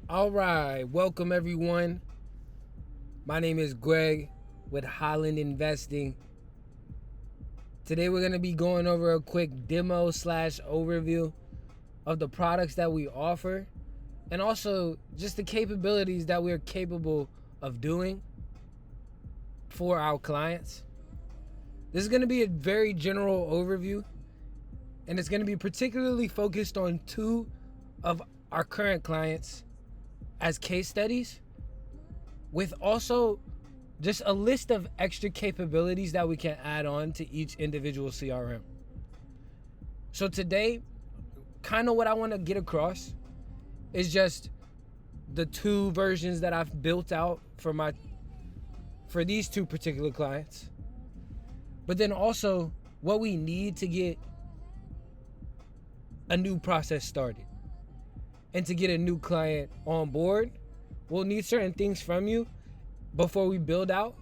All right, welcome everyone. My name is Greg with Holland Investing. Today we're going to be going over a quick demo slash overview of the products that we offer and also just the capabilities that we're capable of doing for our clients. This is going to be a very general overview, and it's going to be particularly focused on two of our current clients as case studies, with also just a list of extra capabilities that we can add on to each individual CRM. So today, kind of what I want to get across is just the two versions that I've built out for these two particular clients, but then also what we need to get a new process started. And to get a new client on board, we'll need certain things from you before we build out,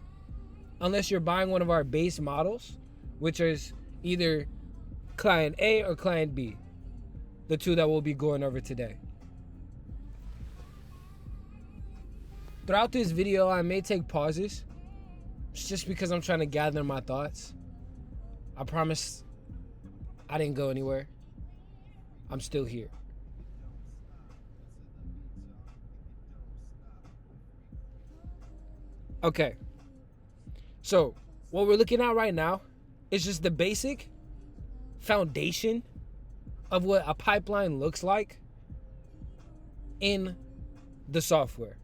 unless you're buying one of our base models, which is either client A or client B, the two that we'll be going over today. Throughout this video, I may take pauses. It's just because I'm trying to gather my thoughts. I promise I didn't go anywhere. I'm still here. Okay, so what we're looking at right now is just the basic foundation of what a pipeline looks like in the software.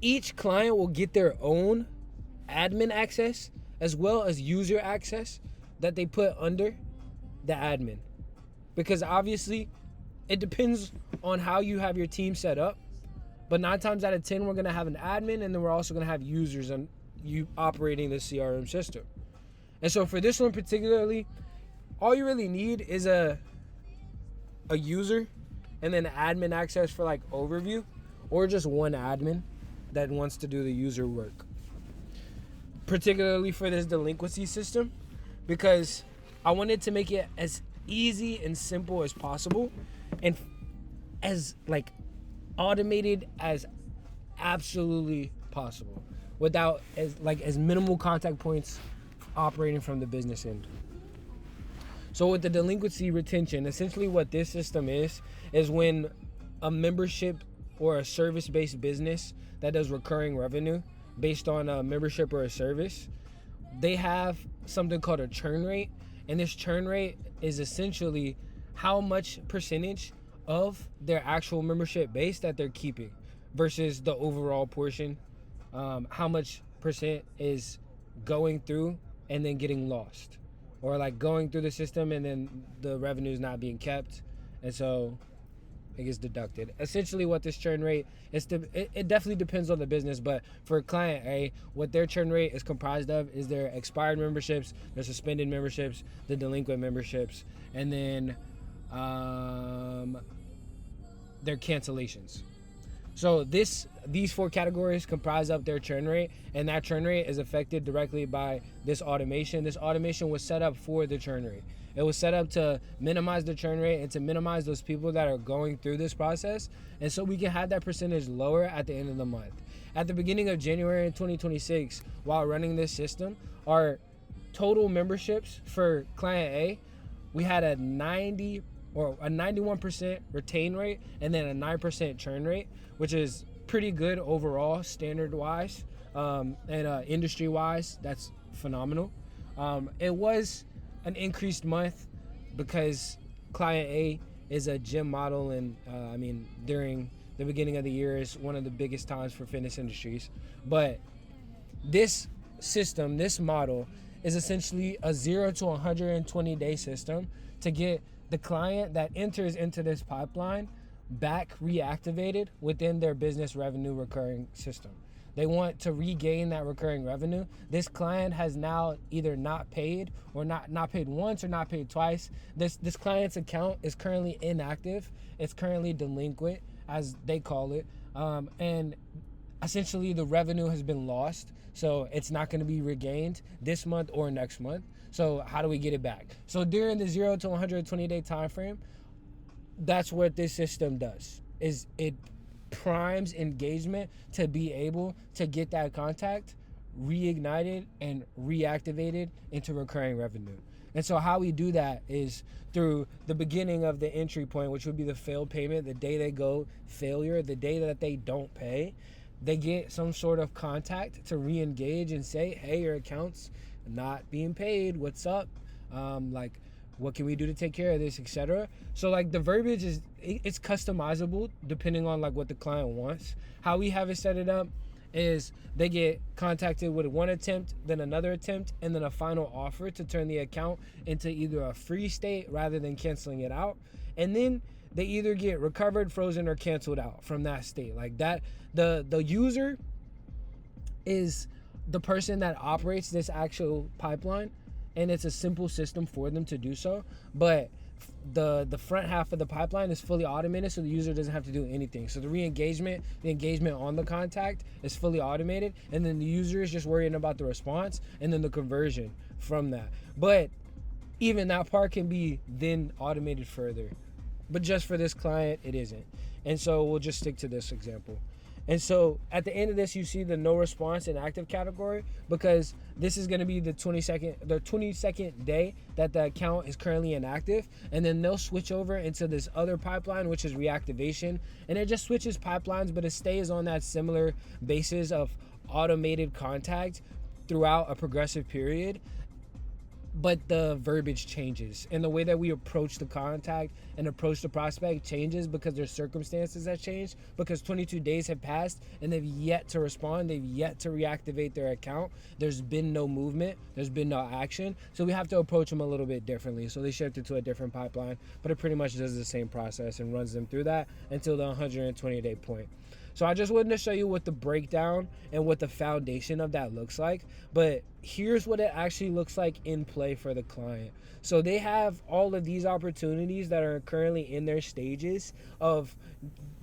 Each client will get their own admin access as well as user access that they put under the admin, because obviously it depends on how you have your team set up. But 9 times out of 10, we're going to have an admin, and then we're also going to have users on you operating the CRM system. And so for this one particularly, all you really need is a user and then admin access for like overview, or just one admin that wants to do the user work. Particularly for this delinquency system, because I wanted to make it as easy and simple as possible and as like automated as absolutely possible, without as minimal contact points operating from the business end. So with the delinquency retention, essentially what this system is when a membership or a service-based business that does recurring revenue based on a membership or a service, they have something called a churn rate, and this churn rate is essentially how much percentage of their actual membership base that they're keeping versus the overall portion, how much percent is going through and then getting lost, or like going through the system and then the revenue is not being kept, and so it gets deducted. Essentially what this churn rate is, it definitely depends on the business, but for client A, what their churn rate is comprised of is their expired memberships, their suspended memberships, the delinquent memberships, and then their cancellations. So these 4 categories comprise up their churn rate, and that churn rate is affected directly by this automation. This automation was set up for the churn rate. It was set up to minimize the churn rate and to minimize those people that are going through this process, and so we can have that percentage lower at the end of the month. At the beginning of January 2026, while running this system, our total memberships for client A, we had a 91% retain rate and then a 9% churn rate, which is pretty good overall, standard wise, and industry wise. That's phenomenal. It was an increased month because client A is a gym model, and during the beginning of the year is one of the biggest times for fitness industries. But this system, this model, is essentially a 0 to 120 day system to get the client that enters into this pipeline back reactivated within their business revenue recurring system. They want to regain that recurring revenue. This client has now either not paid or not paid once or not paid twice. This client's account is currently inactive. It's currently delinquent, as they call it, and essentially the revenue has been lost, so it's not going to be regained this month or next month. So how do we get it back? So during the 0 to 120 day time frame, that's what this system does. Is it primes engagement to be able to get that contact reignited and reactivated into recurring revenue. And so how we do that is through the beginning of the entry point, which would be the failed payment, the day they go failure, the day that they don't pay. They get some sort of contact to re-engage and say, hey, your account's not being paid. What's up? Like, what can we do to take care of this, etc. So like the verbiage it's customizable depending on like what the client wants. How we have it set it up is they get contacted with one attempt, then another attempt, and then a final offer to turn the account into either a free state rather than canceling it out. And then they either get recovered, frozen, or canceled out from that state. Like that, the user is the person that operates this actual pipeline, and it's a simple system for them to do so. But the front half of the pipeline is fully automated, so the user doesn't have to do anything. So the re-engagement, the engagement on the contact is fully automated, and then the user is just worrying about the response and then the conversion from that. But even that part can be then automated further. But just for this client, it isn't. And so we'll just stick to this example. And so at the end of this, you see the no response inactive category, because this is going to be the 22nd day that the account is currently inactive. And then they'll switch over into this other pipeline, which is reactivation. And it just switches pipelines, but it stays on that similar basis of automated contact throughout a progressive period. But the verbiage changes, and the way that we approach the contact and approach the prospect changes because their circumstances have changed, because 22 days have passed and they've yet to respond, they've yet to reactivate their account. There's been no movement, there's been no action, so we have to approach them a little bit differently. So they shift it to a different pipeline, but it pretty much does the same process and runs them through that until the 120-day point. So I just wanted to show you what the breakdown and what the foundation of that looks like. But here's what it actually looks like in play for the client. So they have all of these opportunities that are currently in their stages of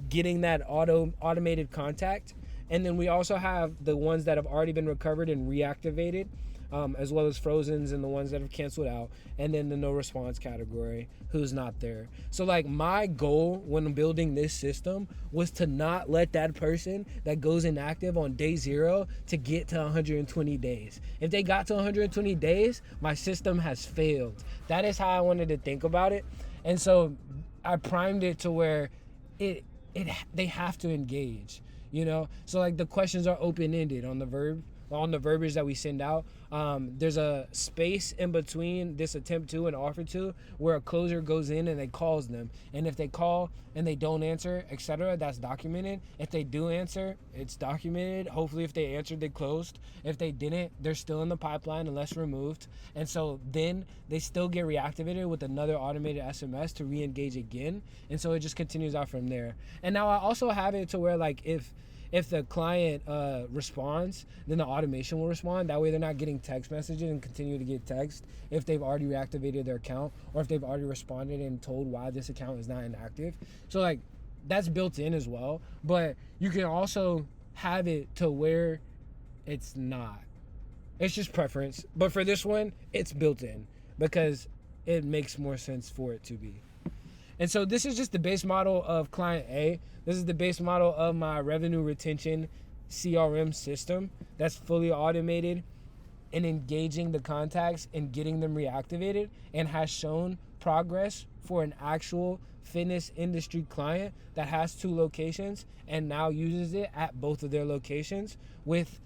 getting that automated contact. And then we also have the ones that have already been recovered and reactivated, as well as frozens and the ones that have canceled out, and then the no response category, who's not there. So like my goal when building this system was to not let that person that goes inactive on day 0 to get to 120 days. If they got to 120 days, my system has failed. That is how I wanted to think about it. And so I primed it to where they have to engage, you know? So like the questions are open-ended on the verbiage that we send out. There's a space in between this attempt to and offer to where a closer goes in and they calls them. And if they call and they don't answer, etc., that's documented. If they do answer, it's documented. Hopefully if they answered, they closed. If they didn't, they're still in the pipeline unless removed. And so then they still get reactivated with another automated SMS to re-engage again. And so it just continues out from there. And now I also have it to where like if the client responds, then the automation will respond. That way they're not getting text messages and continue to get text if they've already reactivated their account or if they've already responded and told why this account is not inactive. So like that's built in as well, but you can also have it to where it's not. It's just preference. But for this one, it's built in because it makes more sense for it to be. And so this is just the base model of client A. This is the base model of my revenue retention CRM system that's fully automated and engaging the contacts and getting them reactivated, and has shown progress for an actual fitness industry client that has 2 locations and now uses it at both of their locations, with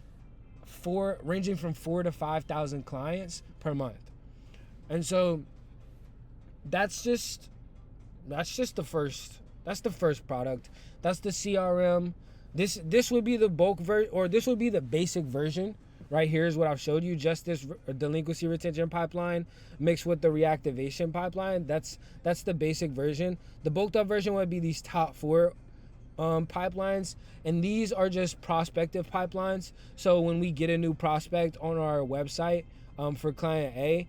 ranging from 4,000 to 5,000 clients per month. And so that's just the first. That's the first product. That's the CRM. This would be the bulk or this would be the basic version. Right here is what I've showed you. Just this delinquency retention pipeline mixed with the reactivation pipeline. That's the basic version. The bulked up version would be these top 4 pipelines, and these are just prospective pipelines. So when we get a new prospect on our website, For client A,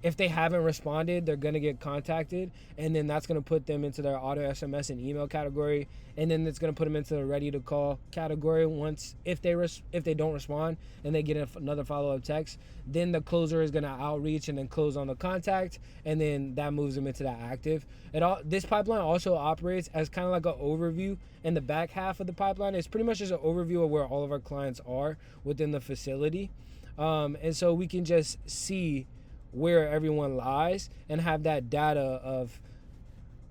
if they haven't responded, they're gonna get contacted, and then that's gonna put them into their auto SMS and email category, and then it's gonna put them into the ready to call category. Once if they don't respond and they get another follow up text, then the closer is gonna outreach and then close on the contact, and then that moves them into that active. This pipeline also operates as kind of like an overview. In the back half of the pipeline, it's pretty much just an overview of where all of our clients are within the facility. And so we can just see where everyone lies and have that data of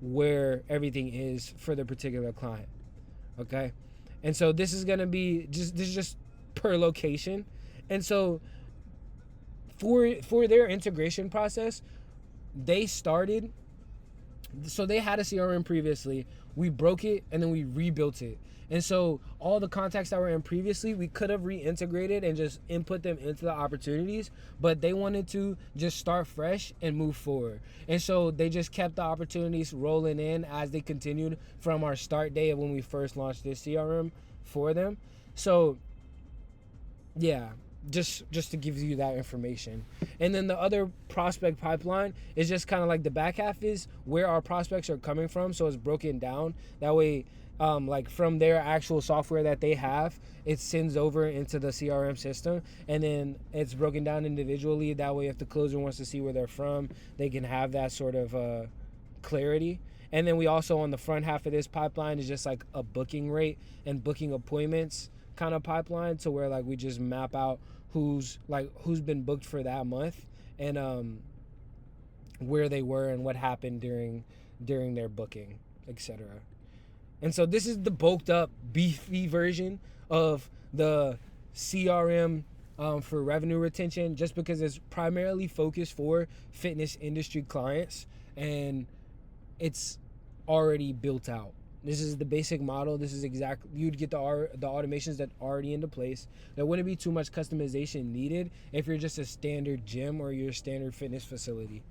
where everything is for the particular client. Okay. And so this is going to be just per location. And so for their integration process, they had a CRM previously. We broke it and then we rebuilt it. And so all the contacts that were in previously, we could have reintegrated and just input them into the opportunities, but they wanted to just start fresh and move forward. And so they just kept the opportunities rolling in as they continued from our start day of when we first launched this CRM for them. So yeah, just to give you that information. And then the other prospect pipeline is just kind of like the back half is where our prospects are coming from. So it's broken down that way. Like from their actual software that they have, it sends over into the CRM system, and then it's broken down individually. That way, if the closer wants to see where they're from, they can have that sort of clarity. And then we also, on the front half of this pipeline, is just like a booking rate and booking appointments kind of pipeline, to where like we just map out who's been booked for that month, and where they were and what happened during their booking, etc. And so this is the bulked up, beefy version of the CRM for revenue retention, just because it's primarily focused for fitness industry clients, and it's already built out. This is the basic model. This is exactly, you'd get the automations that are already into place. There wouldn't be too much customization needed if you're just a standard gym or you're a standard fitness facility.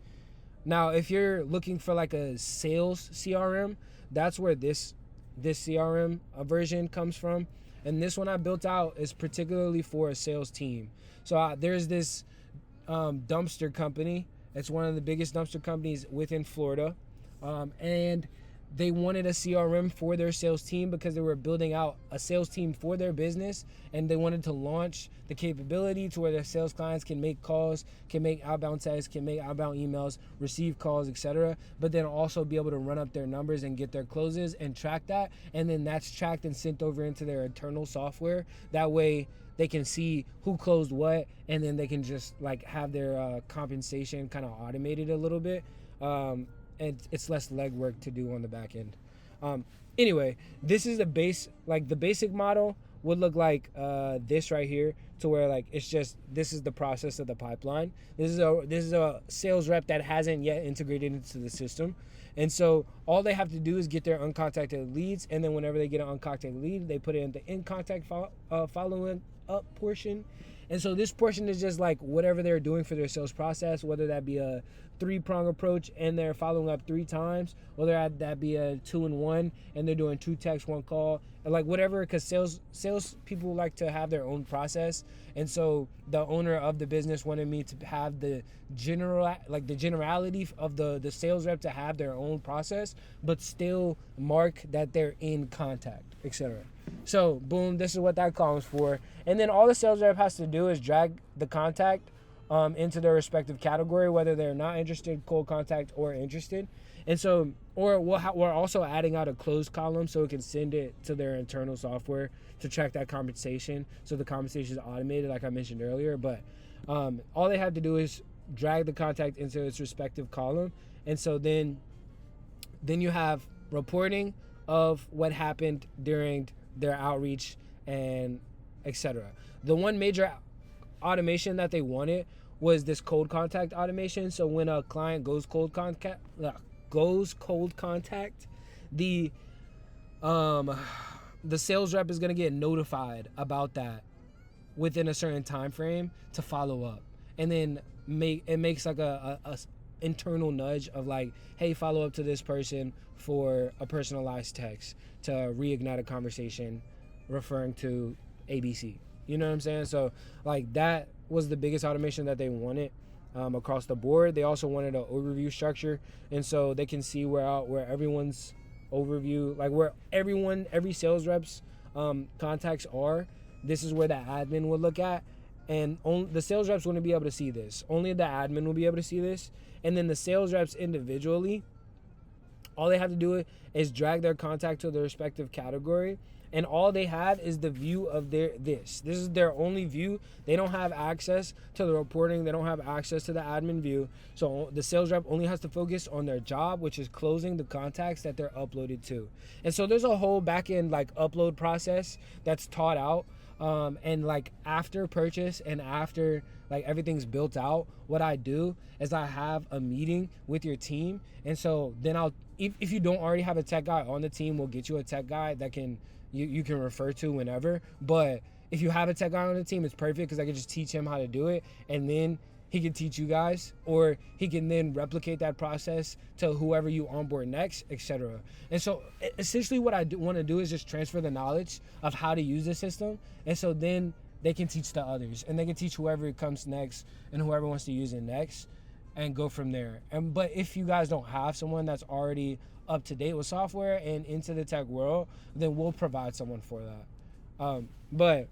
Now, if you're looking for like a sales CRM, that's where this CRM version comes from. And this one I built out is particularly for a sales team. So there's this dumpster company. It's one of the biggest dumpster companies within Florida. And they wanted a CRM for their sales team because they were building out a sales team for their business, and they wanted to launch the capability to where their sales clients can make calls, can make outbound texts, can make outbound emails, receive calls, etc. But then also be able to run up their numbers and get their closes and track that. And then that's tracked and sent over into their internal software. That way they can see who closed what, and then they can just like have their compensation kind of automated a little bit. And it's less legwork to do on the back end. Anyway, this is the basic model would look like this right here, to where like it's just, this is the process of the pipeline. This is a sales rep that hasn't yet integrated into the system. And so all they have to do is get their uncontacted leads, and then whenever they get an uncontacted lead, they put it in the in contact following up portion. And so this portion is just like whatever they're doing for their sales process, whether that be a 3-prong approach and they're following up 3 times, whether that be a 2-in-1 and they're doing 2 texts, 1 call, like whatever, because sales people like to have their own process. And so the owner of the business wanted me to have the generality of the sales rep to have their own process, but still mark that they're in contact, etc. So boom, this is what that column's for. And then all the sales rep has to do is drag the contact into their respective category, whether they're not interested, cold contact, or interested. And so, we're also adding out a closed column so it can send it to their internal software to track that compensation. So the compensation is automated, like I mentioned earlier. But all they have to do is drag the contact into its respective column. And so then you have reporting of what happened during their outreach and etc. The one major automation that they wanted was this cold contact automation. So when a client goes cold contact, the sales rep is going to get notified about that within a certain time frame to follow up, and then makes like a internal nudge of like, hey, follow up to this person for a personalized text to reignite a conversation referring to ABC. You know what I'm saying? So like that was the biggest automation that they wanted across the board. They also wanted an overview structure, and so they can see where everyone's overview, like where every sales rep's contacts are. This is where the admin would look at, and the sales reps wouldn't be able to see this. Only the admin will be able to see this, and then the sales reps individually, all they have to do is drag their contact to their respective category, and all they have is the view of this. This is their only view. They don't have access to the reporting. They don't have access to the admin view. So the sales rep only has to focus on their job, which is closing the contacts that they're uploaded to. And so there's a whole back-end like upload process that's taught out. And like after purchase and after like everything's built out, what I do is I have a meeting with your team. And so then if you don't already have a tech guy on the team, we'll get you a tech guy that you can refer to whenever. But if you have a tech guy on the team, it's perfect because I can just teach him how to do it, and then he can teach you guys, or he can then replicate that process to whoever you onboard next, etc. And so essentially what I want to do is just transfer the knowledge of how to use the system, and so then they can teach the others, and they can teach whoever comes next and whoever wants to use it next, and go from there. But if you guys don't have someone that's already up to date with software and into the tech world, then we'll provide someone for that. But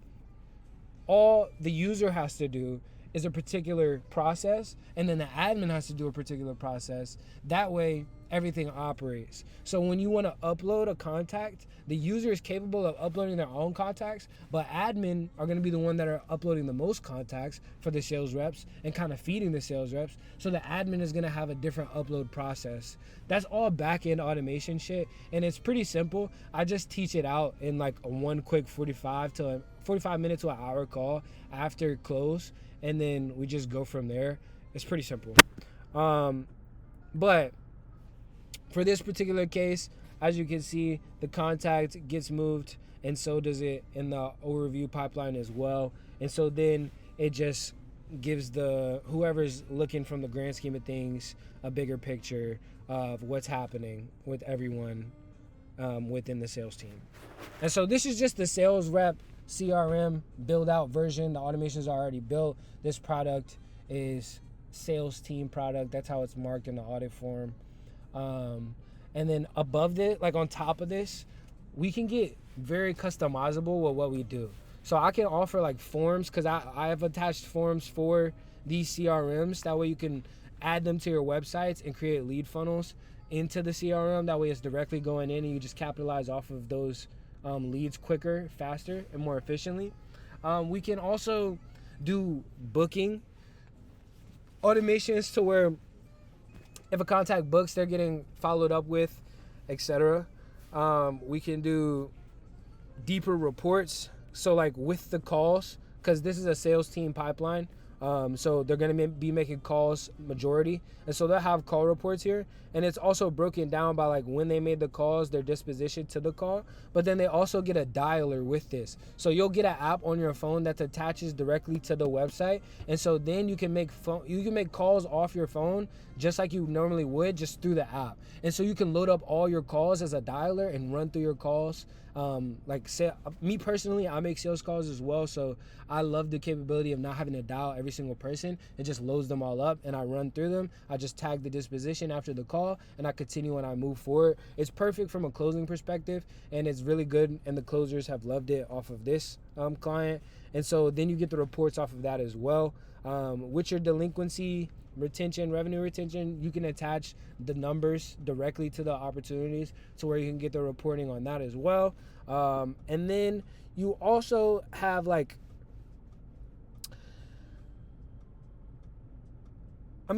all the user has to do is a particular process, and then the admin has to do a particular process. That way everything operates. So when you want to upload a contact, the user is capable of uploading their own contacts, but admin are going to be the one that are uploading the most contacts for the sales reps and kind of feeding the sales reps. So the admin is going to have a different upload process. That's all back-end automation shit, and it's pretty simple. I just teach it out in like a one quick 45 minute to an hour call after close, and then we just go from there. It's pretty simple. But for this particular case, as you can see, the contact gets moved, and so does it in the overview pipeline as well. And so then it just gives whoever's looking from the grand scheme of things a bigger picture of what's happening with everyone within the sales team. And so this is just the sales rep CRM build out version. The automations are already built. This product is sales team product. That's how it's marked in the audit form. And then above it, like on top of this, we can get very customizable with what we do. So I can offer like forms, because I have attached forms for these CRMs. That way you can add them to your websites and create lead funnels into the CRM. That way it's directly going in, and you just capitalize off of those leads quicker, faster, and more efficiently. We can also do booking automations to where if a contact books, they're getting followed up with, etc. We can do deeper reports. So like with the calls, because this is a sales team pipeline, so they're going to be making calls majority, and so they'll have call reports here, and it's also broken down by like when they made the calls, their disposition to the call. But then they also get a dialer with this, so you'll get an app on your phone that attaches directly to the website, and so then you can make calls off your phone just like you normally would, just through the app. And so you can load up all your calls as a dialer and run through your calls. Me personally, I make sales calls as well, so I love the capability of not having to dial every single person. It just loads them all up, and I run through them. I just tag the disposition after the call, and I continue and I move forward. It's perfect from a closing perspective, and it's really good, and the closers have loved it off of this client. And so then you get the reports off of that as well. With your delinquency retention, revenue retention, you can attach the numbers directly to the opportunities to where you can get the reporting on that as well. And then you also have like, I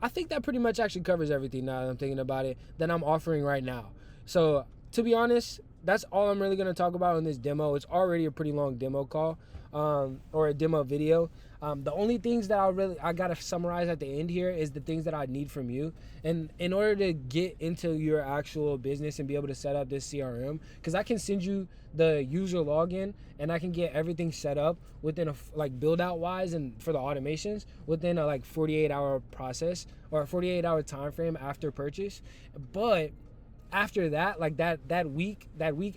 think that pretty much actually covers everything now that I'm thinking about it that I'm offering right now. So to be honest, that's all I'm really going to talk about in this demo. It's already a pretty long demo call, or a demo video. The only things that I got to summarize at the end here is the things that I need from you. And in order to get into your actual business and be able to set up this CRM, because I can send you the user login and I can get everything set up within a, like build out wise and for the automations within a like 48-hour process or a 48-hour time frame after purchase. But after that, like that week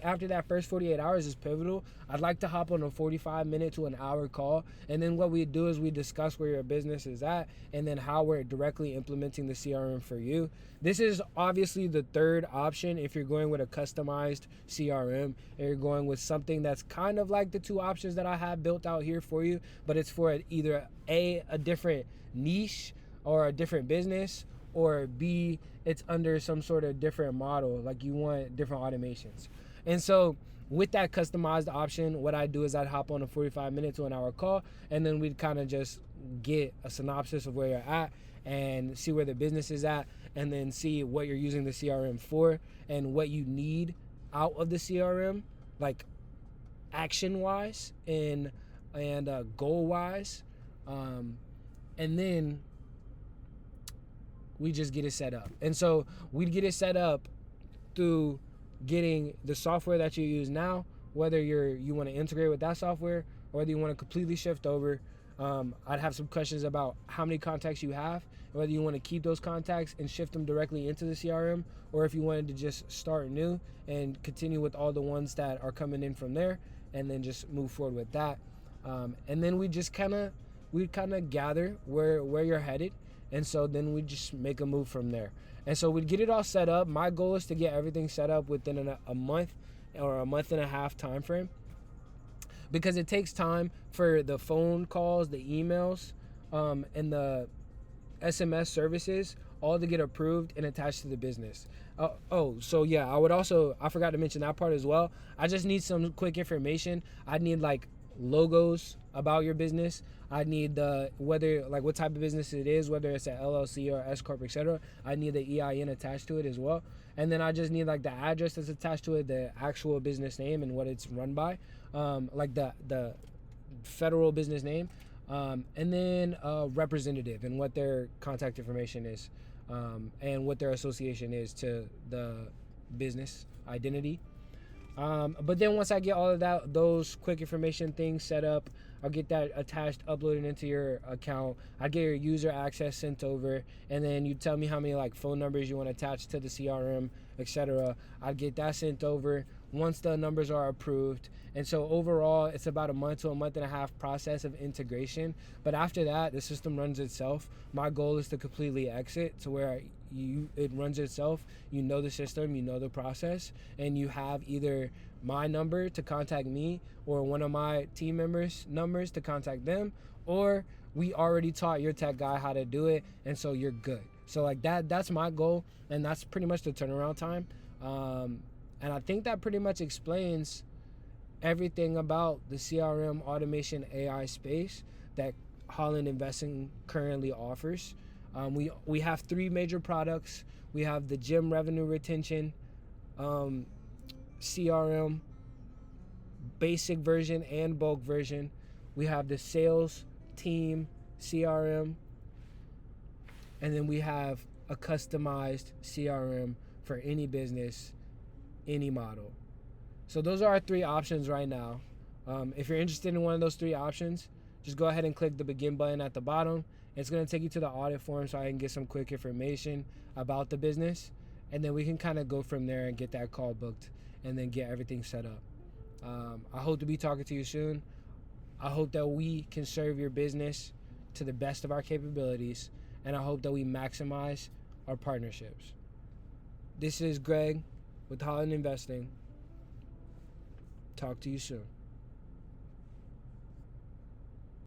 after that first 48 hours is pivotal. I'd like to hop on a 45-minute to an hour call, and then what we do is we discuss where your business is at and then how we're directly implementing the CRM for you. This is obviously the third option if you're going with a customized CRM, and you're going with something that's kind of like the two options that I have built out here for you, but it's for either a different niche or a different business, or B, it's under some sort of different model, like you want different automations. And so with that customized option, what I do is I'd hop on a 45-minute to an hour call, and then we'd kind of just get a synopsis of where you're at and see where the business is at, and then see what you're using the CRM for and what you need out of the CRM, like action-wise and goal-wise. And then we just get it set up. And so we'd get it set up through getting the software that you use now, whether you want to integrate with that software or whether you want to completely shift over. I'd have some questions about how many contacts you have, whether you want to keep those contacts and shift them directly into the CRM, or if you wanted to just start new and continue with all the ones that are coming in from there and then just move forward with that. And then we kind of gather where you're headed. And so then we just make a move from there. And so we'd get it all set up. My goal is to get everything set up within a month or a month and a half time frame, because it takes time for the phone calls, the emails, and the SMS services all to get approved and attached to the business. So yeah, I forgot to mention that part as well. I just need some quick information. I need like logos about your business. I need what type of business it is, whether it's an LLC or S corp, etc. I need the EIN attached to it as well, and then I just need like the address that's attached to it, the actual business name and what it's run by, like the federal business name, and then representative and what their contact information is, and what their association is to the business identity. But then once I get all of those quick information things set up, I'll get that attached, uploaded into your account. I'd get your user access sent over, and then you tell me how many like phone numbers you want attached to the CRM, etc. I'd get that sent over once the numbers are approved. And so overall, it's about a month to a month and a half process of integration. But after that, the system runs itself. My goal is to completely exit to where it runs itself. You know the system, you know the process, and you have either my number to contact me or one of my team members' numbers to contact them, or we already taught your tech guy how to do it, and so you're good. So like that's my goal, and that's pretty much the turnaround time. And I think that pretty much explains everything about the CRM automation AI space that Holland Investing currently offers. We have three major products. We have the gym revenue retention CRM basic version and bulk version. We have the sales team CRM, and then we have a customized CRM for any business, any model. So those are our three options right now. If you're interested in one of those three options, just go ahead and click the begin button at the bottom. It's going to take you to the audit form so I can get some quick information about the business, and then we can kind of go from there and get that call booked and then get everything set up. I hope to be talking to you soon. I hope that we can serve your business to the best of our capabilities, and I hope that we maximize our partnerships. This is Greg with Holland Investing. Talk to you soon.